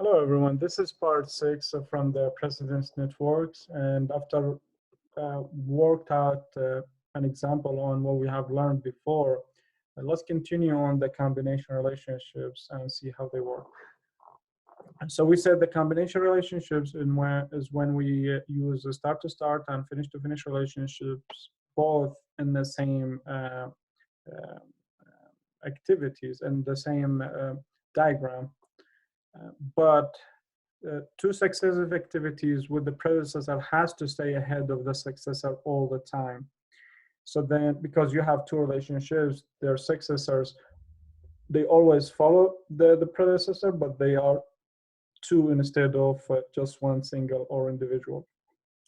Hello, everyone. This is part six from the Precedence Networks. And after worked out an example on what we have learned before, let's continue on the combination relationships and see how they work. So we said the combination relationships is when we use the start to start and finish to finish relationships both in the same uh, activities and the same diagram. But two successive activities with the predecessor has to stay ahead of the successor all the time. So then, because you have two relationships, their successors, they always follow the predecessor, but they are two instead of just one single or individual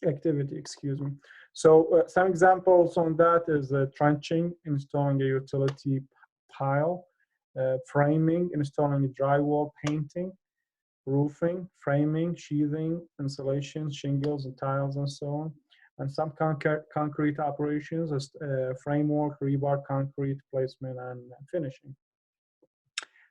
activity, excuse me. So some examples on that is trenching, installing a utility pile, framing, installing a drywall, painting, roofing, framing, sheathing, insulation, shingles, and tiles, and so on. And some concrete operations as framework, rebar, concrete placement, and finishing.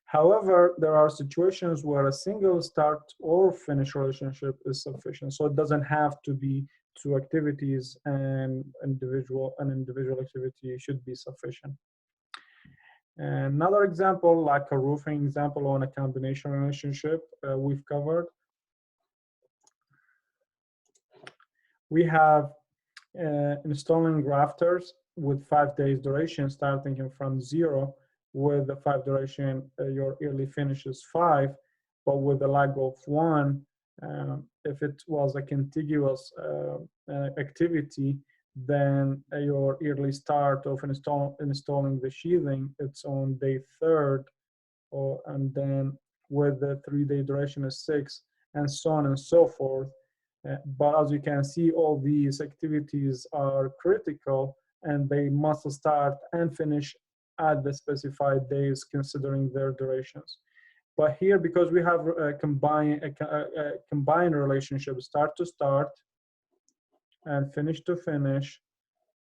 However, there are situations where a single start or finish relationship is sufficient. So it doesn't have to be two activities, and an individual activity should be sufficient. Another example, like a roofing example on a combination relationship we've covered. We have installing rafters with 5 days duration starting from 0. With the 5 duration, your yearly finish is 5, but with a lag of 1, if it was a contiguous activity, then your yearly start of installing the sheathing, it's on day 3rd, and then with the 3-day duration is 6, and so on and so forth. But as you can see, all these activities are critical, and they must start and finish at the specified days considering their durations. But here, because we have a combined relationship, start to start and finish to finish,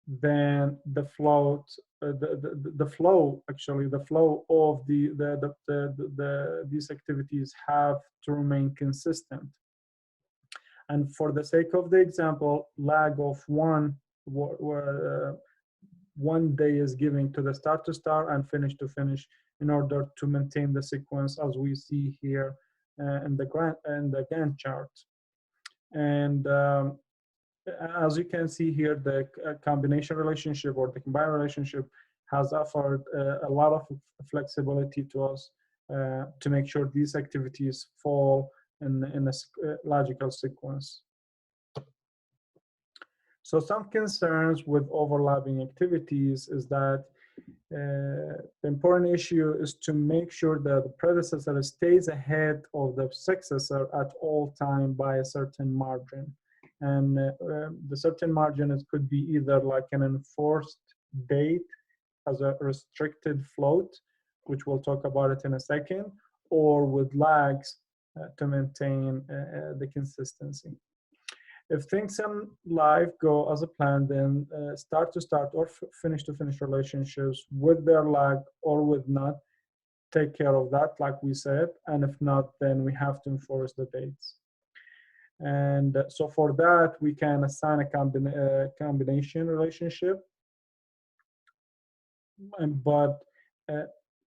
then the flow, the flow of these activities have to remain consistent. And for the sake of the example, lag of 1 day is given to the start to start and finish to finish in order to maintain the sequence as we see here in the Gantt chart. And as you can see here, the combination relationship or the combined relationship has offered a lot of flexibility to us to make sure these activities fall in a logical sequence. So some concerns with overlapping activities is that the important issue is to make sure that the predecessor stays ahead of the successor at all time by a certain margin. And the certain margin could be either like an enforced date as a restricted float, which we'll talk about it in a second, or with lags to maintain the consistency. If things in life go as a plan, then start to start or finish to finish relationships with their lag or with not, take care of that, like we said. And if not, then we have to enforce the dates. And so for that, we can assign a combination relationship. But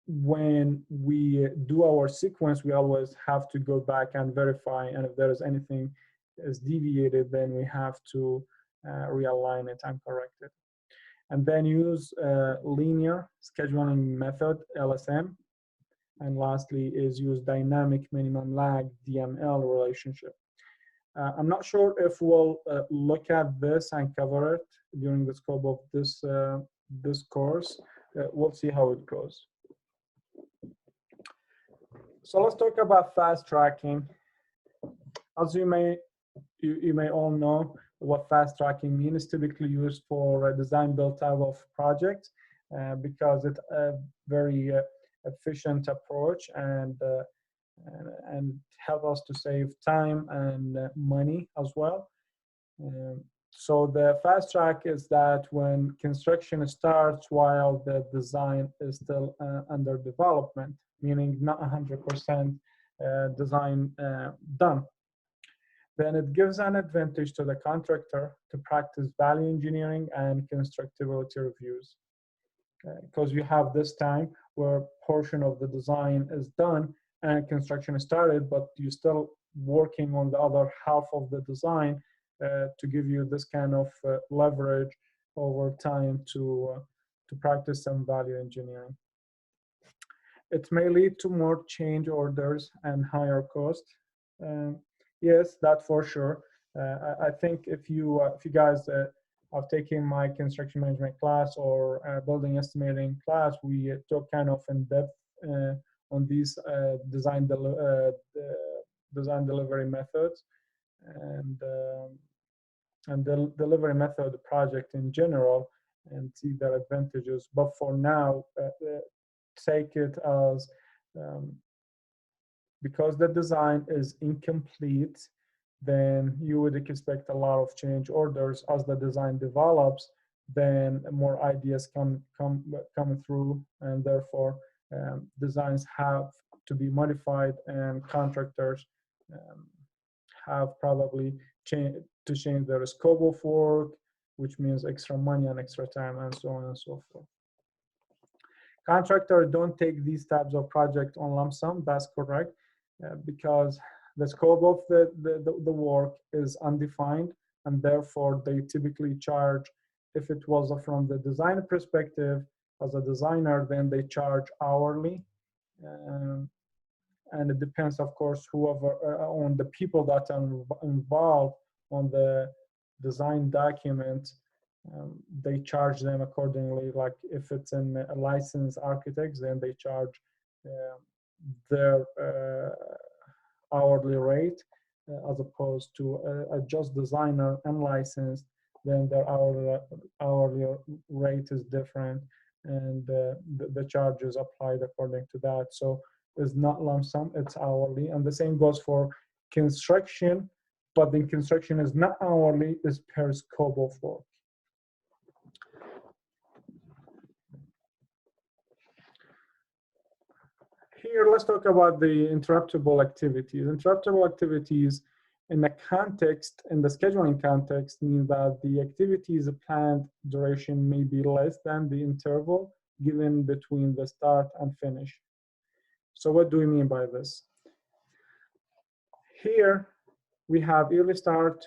when we do our sequence, we always have to go back and verify. And if there is anything is deviated, then we have to realign it and correct it. And then use linear scheduling method, LSM. And lastly is use dynamic minimum lag, DML relationship. I'm not sure if we'll look at this and cover it during the scope of this course. We'll see how it goes. So let's talk about fast tracking. As you may all know, what fast tracking means. Is typically used for a design build type of project because it's a very efficient approach and help us to save time and money as well. So the fast track is that when construction starts while the design is still under development, meaning not 100% design done. Then it gives an advantage to the contractor to practice value engineering and constructability reviews, because you have this time where portion of the design is done and construction is started, but you're still working on the other half of the design to give you this kind of leverage over time to practice some value engineering. It may lead to more change orders and higher cost. Yes, that for sure. I think if you guys have taken my construction management class or building estimating class, we took kind of in depth on these design delivery methods and the delivery method project in general, and see their advantages. But for now, take it as because the design is incomplete, then you would expect a lot of change orders. As the design develops, then more ideas come through, and therefore designs have to be modified, and contractors have probably to change their scope of work, which means extra money and extra time, and so on and so forth. Contractors don't take these types of projects on lump sum. That's correct, because the scope of the work is undefined, and therefore they typically charge, if it was from the design perspective, as a designer, then they charge hourly. And it depends, of course, whoever on the people that are involved on the design document. They charge them accordingly. Like if it's in a licensed architects, then they charge their hourly rate, as opposed to a just designer unlicensed, then their hourly rate is different, and the charges applied according to that. So it's not lump sum, it's hourly. And the same goes for construction, but the construction is not hourly, it's per scope of work. Here, let's talk about the interruptible activities. Interruptible activities in the context, in the scheduling context, mean that the activity's planned duration may be less than the interval given between the start and finish. So what do we mean by this? Here, we have early start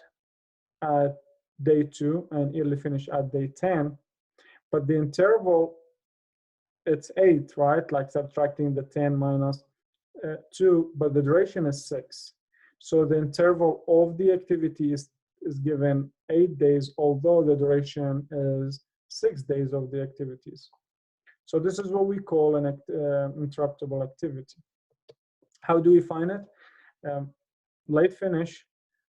at day 2 and early finish at day 10, but the interval, it's 8, right? Like subtracting the 10 minus 2, but the duration is 6. So the interval of the activity is given 8 days, although the duration is 6 days of the activities. So this is what we call an interruptible activity. How do we find it? Late finish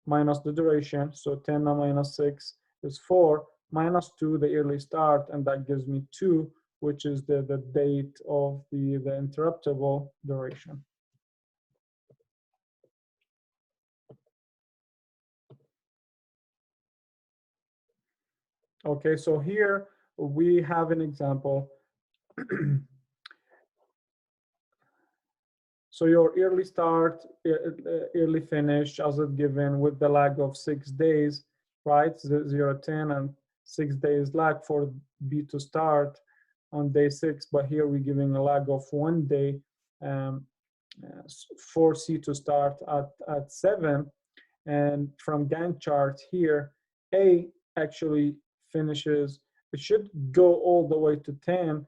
minus the duration, so 10 minus 6 is 4, minus 2 the early start, and that gives me 2, which is the date of the interruptible duration. Okay, so here we have an example. So your early start, early finish, as it given with the lag of 6 days, right? 0, 10, and 6 days lag for B to start on day 6, but here we're giving a lag of 1 day for C to start at 7. And from Gantt chart here, A actually finishes, it should go all the way to 10,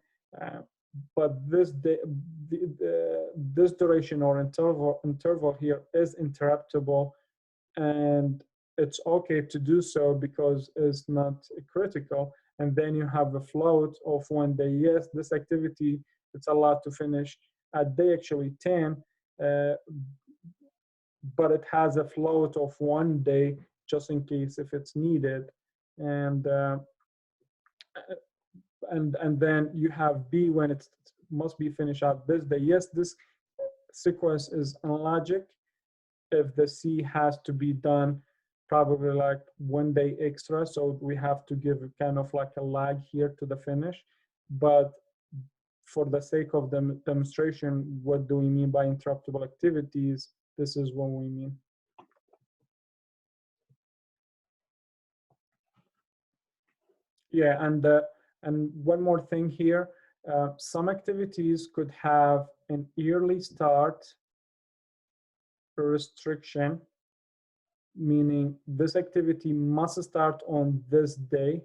but this duration or interval here is interruptible, and it's okay to do so because it's not critical. And then you have a float of 1 day. Yes, this activity, it's allowed to finish at day actually 10, but it has a float of 1 day just in case if it's needed. And then you have B when it must be finished at this day. Yes, this sequence is unlogic. If the C has to be done probably like 1 day extra, so we have to give kind of like a lag here to the finish. But for the sake of the demonstration, what do we mean by interruptible activities? This is what we mean. Yeah, and one more thing here. Some activities could have an early start restriction, meaning this activity must start on this day,